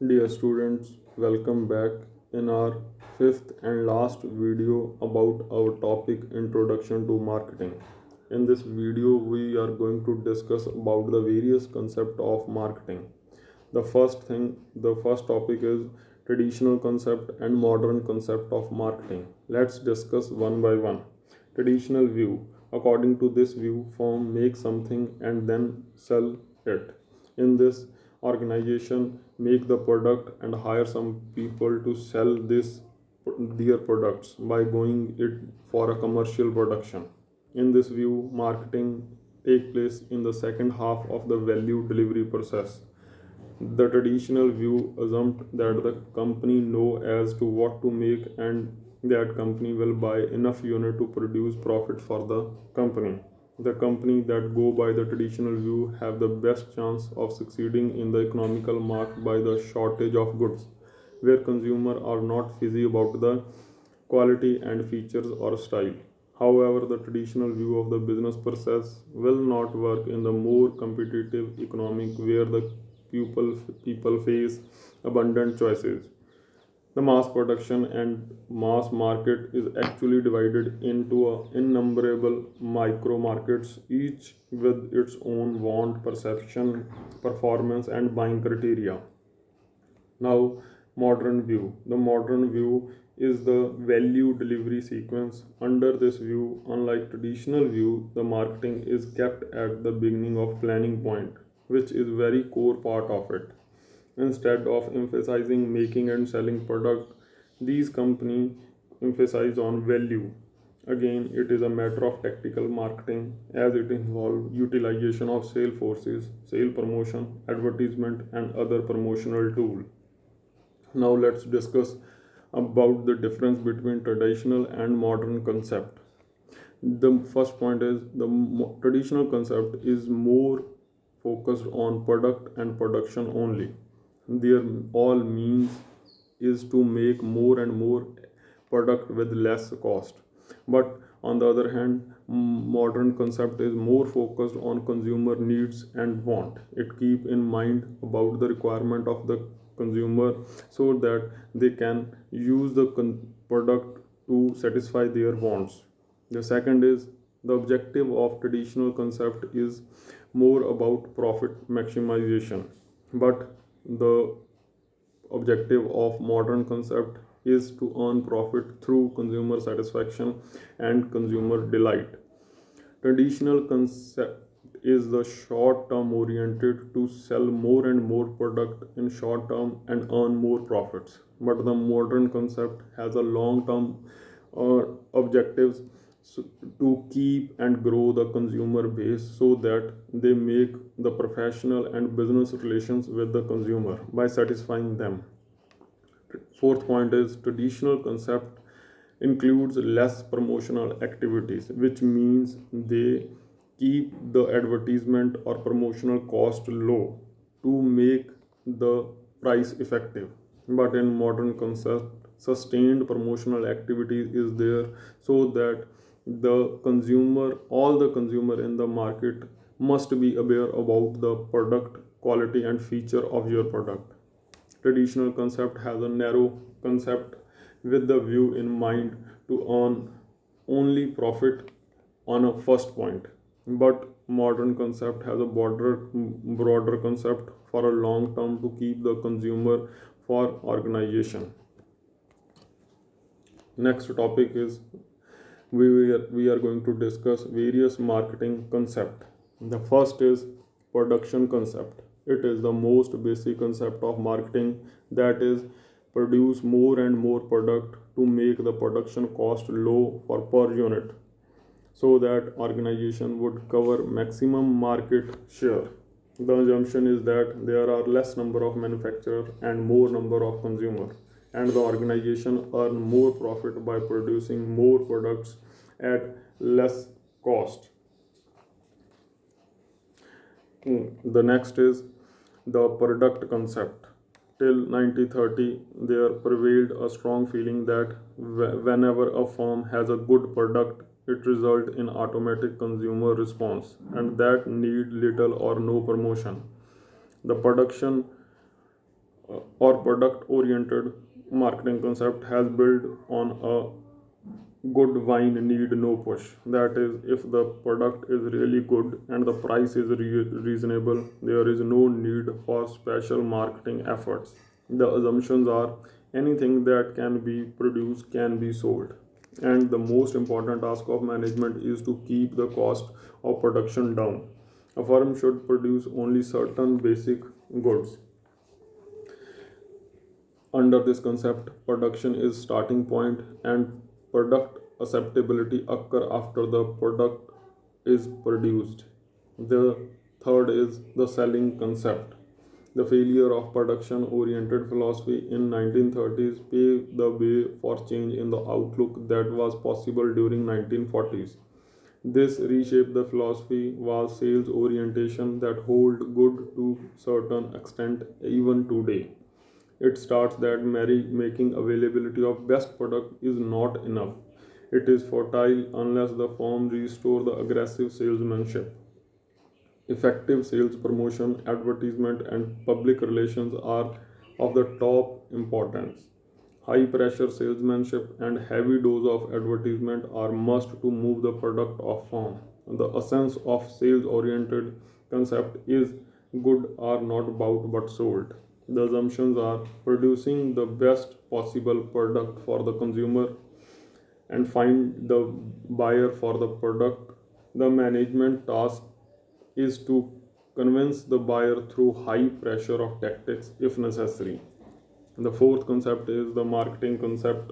Dear students, welcome back in our fifth and last video about our topic Introduction to Marketing. In this video, we are going to discuss about the various concepts of marketing. The first topic is traditional concept and modern concept of marketing. Let's discuss one by one. Traditional view. According to this view, firm make something and then sell it. In this organization make the product and hire some people to sell this their products by going it for a commercial production. In this view, marketing take place in the second half of the value delivery process. The traditional view assumed that the company know as to what to make and that company will buy enough unit to produce profit for the company. The company that go by the traditional view have the best chance of succeeding in the economical market by the shortage of goods, where consumers are not fuzzy about the quality and features or style. However, the traditional view of the business process will not work in the more competitive economic where the people face abundant choices. The mass production and mass market is actually divided into a innumerable micro markets, each with its own want, perception, performance, and buying criteria. Now, modern view. The modern view is the value delivery sequence. Under this view, unlike traditional view, the marketing is kept at the beginning of planning point, which is very core part of it. Instead of emphasizing making and selling product, these companies emphasize on value. Again, it is a matter of tactical marketing as it involves utilization of sale forces, sale promotion, advertisement, and other promotional tools. Now let's discuss about the difference between traditional and modern concept. The first point is the traditional concept is more focused on product and production only. Their all means is to make more and more product with less cost. But on the other hand, modern concept is more focused on consumer needs and want. It keep in mind about the requirement of the consumer so that they can use the product to satisfy their wants. The second is the objective of traditional concept is more about profit maximization, but the objective of modern concept is to earn profit through consumer satisfaction and consumer delight. Traditional concept is the short term oriented to sell more and more product in short term and earn more profits, but the modern concept has a long term objectives to keep and grow the consumer base so that they make the professional and business relations with the consumer by satisfying them. Fourth point is traditional concept includes less promotional activities, which means they keep the advertisement or promotional cost low to make the price effective. But in modern concept, sustained promotional activity is there so that all the consumer in the market must be aware about the product quality and feature of your product. Traditional concept has a narrow concept with the view in mind to earn only profit on a first point, but modern concept has a broader concept for a long term to keep the consumer for organization. Next topic is we are going to discuss various marketing concept. The first is production concept. It is the most basic concept of marketing, that is produce more and more product to make the production cost low for per unit so that organization would cover maximum market share. The assumption is that there are less number of manufacturers and more number of consumers, and the organization earn more profit by producing more products at less cost. The next is the product concept. Till 1930, there prevailed a strong feeling that whenever a firm has a good product, it results in automatic consumer response and that need little or no promotion. The production or product oriented marketing concept has built on a good wine need no push. That is, if the product is really good and the price is reasonable, there is no need for special marketing efforts. The assumptions are anything that can be produced can be sold, and the most important task of management is to keep the cost of production down. A firm should produce only certain basic goods. Under this concept, production is starting point and product acceptability occur after the product is produced. The third is the selling concept. The failure of production oriented philosophy in 1930s paved the way for change in the outlook that was possible during 1940s. This reshaped the philosophy was sales orientation that hold good to certain extent even today. It starts that making availability of best product is not enough. It is futile unless the firm restore the aggressive salesmanship. Effective sales promotion, advertisement, and public relations are of the top importance. High pressure salesmanship and heavy dose of advertisement are must to move the product of firm. The essence of sales oriented concept is good are not bought but sold. The assumptions are producing the best possible product for the consumer and find the buyer for the product. The management task is to convince the buyer through high pressure of tactics if necessary. The fourth concept is the marketing concept,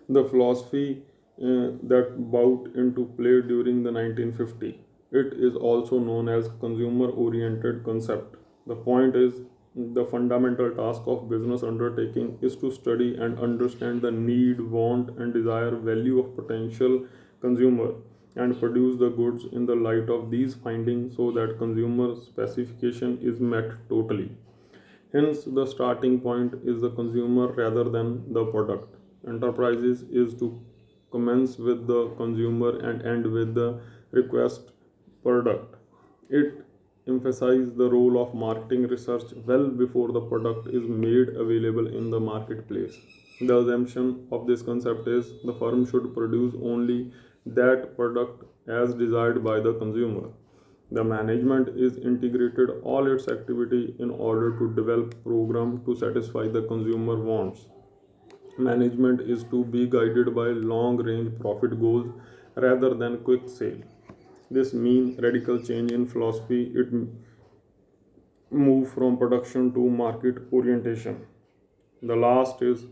the philosophy that brought into play during the 1950s. It is also known as consumer oriented concept. The point is the fundamental task of business undertaking is to study and understand the need, want, and desire value of potential consumer and produce the goods in the light of these findings so that consumer specification is met totally. Hence, the starting point is the consumer rather than the product. Enterprises is to commence with the consumer and end with the request product. It emphasizes the role of marketing research well before the product is made available in the marketplace. The assumption of this concept is the firm should produce only that product as desired by the consumer. The management is integrated all its activity in order to develop program to satisfy the consumer wants. Management is to be guided by long range profit goals rather than quick sale. This means radical change in philosophy. It move from production to market orientation. The last is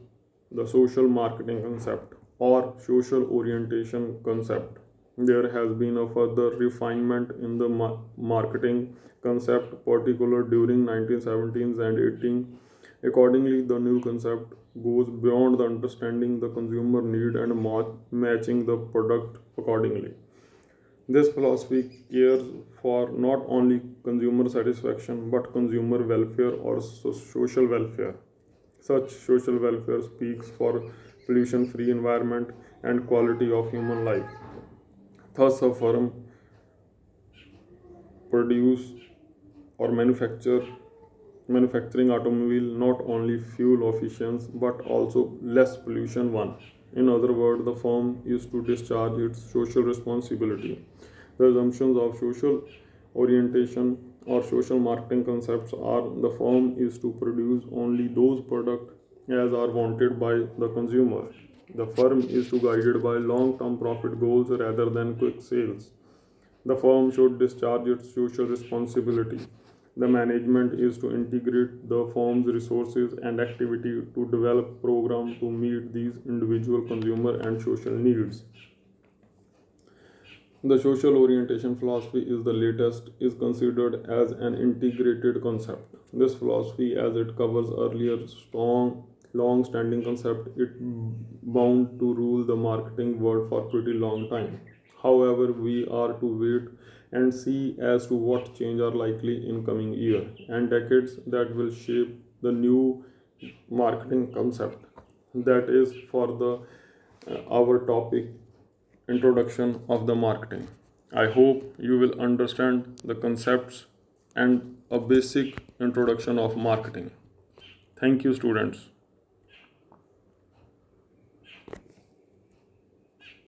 the social marketing concept or social orientation concept. There has been a further refinement in the marketing concept, particularly during 1917s and 18. Accordingly, the new concept goes beyond the understanding the consumer need and matching the product accordingly. This philosophy cares for not only consumer satisfaction but consumer welfare or social welfare. Such social welfare speaks for pollution free environment and quality of human life. Thus, a firm produce or manufacturing automobile not only fuel efficient but also less pollution one. In other words, the firm is to discharge its social responsibility. The assumptions of social orientation or social marketing concepts are the firm is to produce only those products as are wanted by the consumer. The firm is to guided by long-term profit goals rather than quick sales. The firm should discharge its social responsibility. The management is to integrate the firm's resources and activity to develop programs to meet these individual consumer and social needs. The social orientation philosophy is the latest is considered as an integrated concept. This philosophy as it covers earlier strong long standing concept it bound to rule the marketing world for pretty long time. However, we are to wait and see as to what change are likely in coming year and decades that will shape the new marketing concept. That is for the our topic introduction of the marketing. I hope you will understand the concepts and a basic introduction of marketing. Thank you, students.